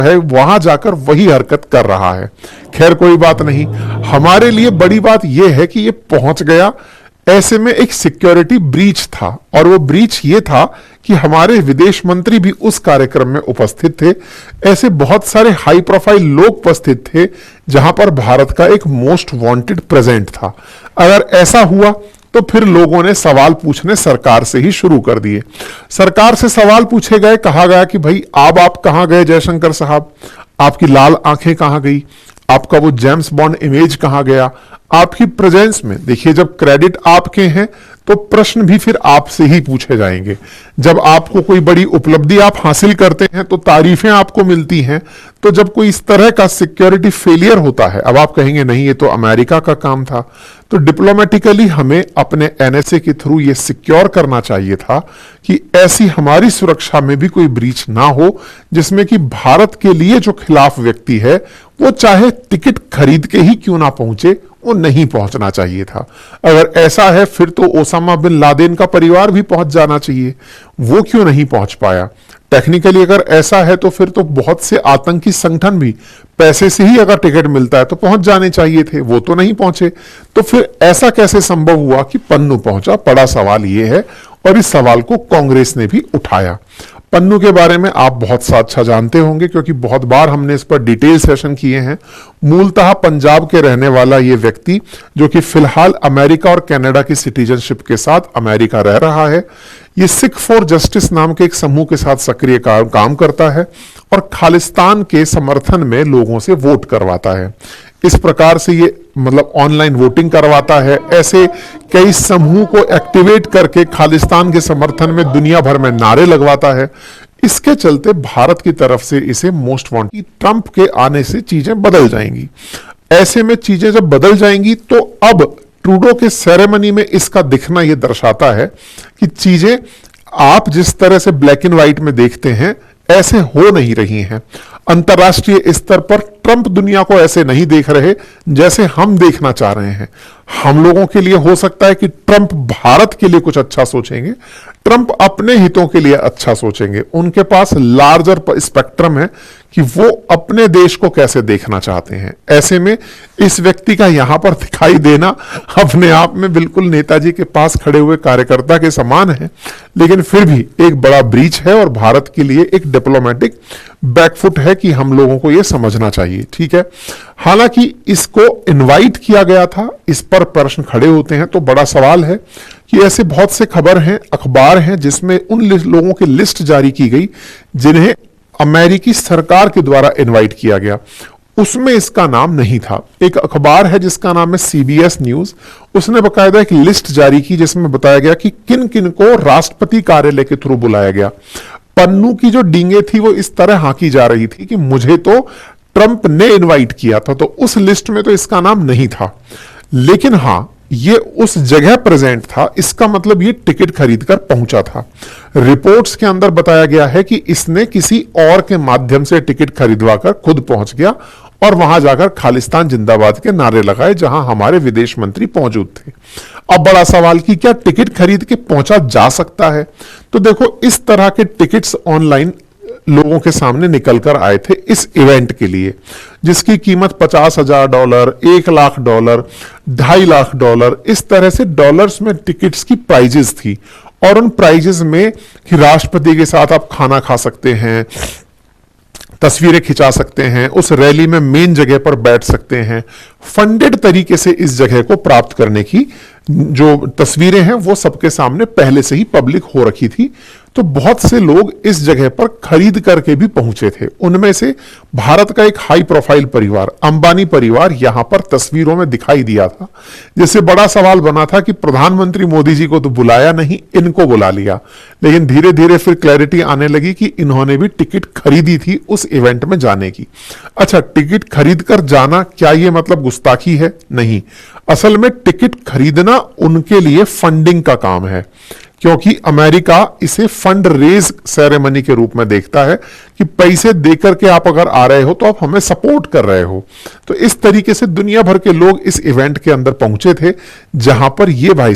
है वहां जाकर वही हरकत कर रहा है। खैर कोई बात नहीं, हमारे लिए बड़ी बात यह है कि ये पहुंच गया। ऐसे में एक सिक्योरिटी ब्रीच था, और वो ब्रीच ये था कि हमारे विदेश मंत्री भी उस कार्यक्रम में उपस्थित थे। ऐसे बहुत सारे हाई प्रोफाइल लोग उपस्थित थे जहां पर भारत का एक मोस्ट वांटेड प्रेजेंट था। अगर ऐसा हुआ तो फिर लोगों ने सवाल पूछने सरकार से ही शुरू कर दिए। सरकार से सवाल पूछे गए, कहा गया कि भाई अब आप कहां गए जयशंकर साहब, आपकी लाल आंखें कहां गई, आपका वो जेम्स बॉन्ड इमेज कहां गया, आपकी प्रेजेंस में। देखिए, जब क्रेडिट आपके हैं तो प्रश्न भी फिर आपसे ही पूछे जाएंगे। जब आपको कोई बड़ी उपलब्धि आप हासिल करते हैं तो तारीफें आपको मिलती हैं। तो जब कोई इस तरह का सिक्योरिटी फेलियर होता है, अब आप कहेंगे नहीं ये तो अमेरिका का काम था, तो डिप्लोमेटिकली हमें अपने एनएसए के थ्रू ये सिक्योर करना चाहिए था कि ऐसी हमारी सुरक्षा में भी कोई ब्रीच ना हो जिसमें कि भारत के लिए जो खिलाफ व्यक्ति है वो चाहे टिकट खरीद के ही क्यों ना पहुंचे, वो नहीं पहुंचना चाहिए था। अगर ऐसा है फिर तो ओसामा बिन लादेन का परिवार भी पहुंच जाना चाहिए, वो क्यों नहीं पहुंच पाया। टेक्निकली अगर ऐसा है तो फिर तो बहुत से आतंकी संगठन भी पैसे से ही अगर टिकट मिलता है तो पहुंच जाने चाहिए थे, वो तो नहीं पहुंचे। तो फिर ऐसा कैसे संभव हुआ कि पन्नू पहुंचा, बड़ा सवाल यह है, और इस सवाल को कांग्रेस ने भी उठाया। पन्नू के बारे में आप बहुत सा अच्छा जानते होंगे क्योंकि बहुत बार हमने इस पर डिटेल सेशन किए हैं। मूलतः पंजाब के रहने वाला ये व्यक्ति जो कि फिलहाल अमेरिका और कनाडा की सिटीजनशिप के साथ अमेरिका रह रहा है, ये सिख फॉर जस्टिस नाम के एक समूह के साथ सक्रिय काम करता है और खालिस्तान के समर्थन में लोगों से वोट करवाता है। इस प्रकार से ये मतलब ऑनलाइन वोटिंग करवाता है। ऐसे कई समूह को एक्टिवेट करके खालिस्तान के समर्थन में दुनिया भर में नारे लगवाता है। इसके चलते भारत की तरफ से इसे मोस्ट वांटेड, ट्रंप के आने से चीजें बदल जाएंगी। ऐसे में चीजें जब बदल जाएंगी तो अब ट्रूडो के सेरेमनी में इसका दिखना यह दर्शाता है कि चीजें आप जिस तरह से ब्लैक एंड व्हाइट में देखते हैं ऐसे हो नहीं रही हैं। अंतर्राष्ट्रीय स्तर पर ट्रंप दुनिया को ऐसे नहीं देख रहे जैसे हम देखना चाह रहे हैं। हम लोगों के लिए हो सकता है कि ट्रंप भारत के लिए कुछ अच्छा सोचेंगे, ट्रंप अपने हितों के लिए अच्छा सोचेंगे। उनके पास लार्जर स्पेक्ट्रम है कि वो अपने देश को कैसे देखना चाहते हैं। ऐसे में इस व्यक्ति का यहां पर दिखाई देना अपने आप में बिल्कुल नेताजी के पास खड़े हुए कार्यकर्ता के समान है, लेकिन फिर भी एक बड़ा ब्रीच है और भारत के लिए एक डिप्लोमेटिक बैकफुट है कि हम लोगों को यह समझना चाहिए। ठीक है, हालांकि इसको इनवाइट किया गया था, इस पर प्रश्न खड़े होते हैं। तो बड़ा सवाल है कि ऐसे बहुत से खबर हैं, अखबार हैं जिसमें उन लोगों की लिस्ट जारी की गई जिन्हें अमेरिकी सरकार के द्वारा इनवाइट किया गया, उसमें इसका नाम नहीं था। एक अखबार है जिसका नाम है सीबीएस न्यूज, उसने बकायदा एक लिस्ट जारी की जिसमें बताया गया कि किन किन को राष्ट्रपति कार्यालय के थ्रू बुलाया गया। पन्नू की जो डींगे थी वो इस तरह हाँकी जा रही थी कि मुझे तो ट्रंप ने इनवाइट किया था, तो उस लिस्ट में तो इसका नाम नहीं था। लेकिन हां, ये उस जगह प्रेजेंट था, इसका मतलब ये टिकट खरीदकर पहुंचा था। रिपोर्ट्स के अंदर बताया गया है कि इसने किसी और के माध्यम से टिकट खरीदवाकर खुद पहुंच गया और वहां जाकर खालिस्तान जिंदाबाद के नारे लगाए जहां हमारे विदेश मंत्री मौजूद थे। अब बड़ा सवाल कि क्या टिकट खरीद के पहुंचा जा सकता है? तो देखो, इस तरह के टिकट्स ऑनलाइन लोगों के सामने निकलकर आए थे इस इवेंट के लिए, जिसकी कीमत $50,000, $1,00,000, $2.5 लाख, इस तरह से डॉलर्स में टिकट्स की प्राइजेस थी। और उन प्राइजेस में कि राष्ट्रपति के साथ आप खाना खा सकते हैं, तस्वीरें खिंचा सकते हैं, उस रैली में मेन जगह पर बैठ सकते हैं। फंडेड तरीके से इस जगह को प्राप्त करने की जो तस्वीरें हैं वो सबके सामने पहले से ही पब्लिक हो रखी थी। तो बहुत से लोग इस जगह पर खरीद करके भी पहुंचे थे। उनमें से भारत का एक हाई प्रोफाइल परिवार, अंबानी परिवार, यहां पर तस्वीरों में दिखाई दिया था, जिससे बड़ा सवाल बना था कि प्रधानमंत्री मोदी जी को तो बुलाया नहीं, इनको बुला लिया। लेकिन धीरे धीरे फिर क्लैरिटी आने लगी कि इन्होंने भी टिकट खरीदी थी उस इवेंट में जाने की। अच्छा, टिकट खरीद कर जाना क्या ये मतलब गुस्ताखी है? नहीं, असल में टिकट खरीदना उनके लिए फंडिंग का काम है, क्योंकि अमेरिका इसे फंड रेज सेरेमनी के रूप में देखता है कि पैसे देकर के आप अगर आ रहे हो तो आप हमें सपोर्ट कर रहे हो। तो इस तरीके से दुनिया भर के लोग इस इवेंट के अंदर पहुंचे थे जहां पर ये भाई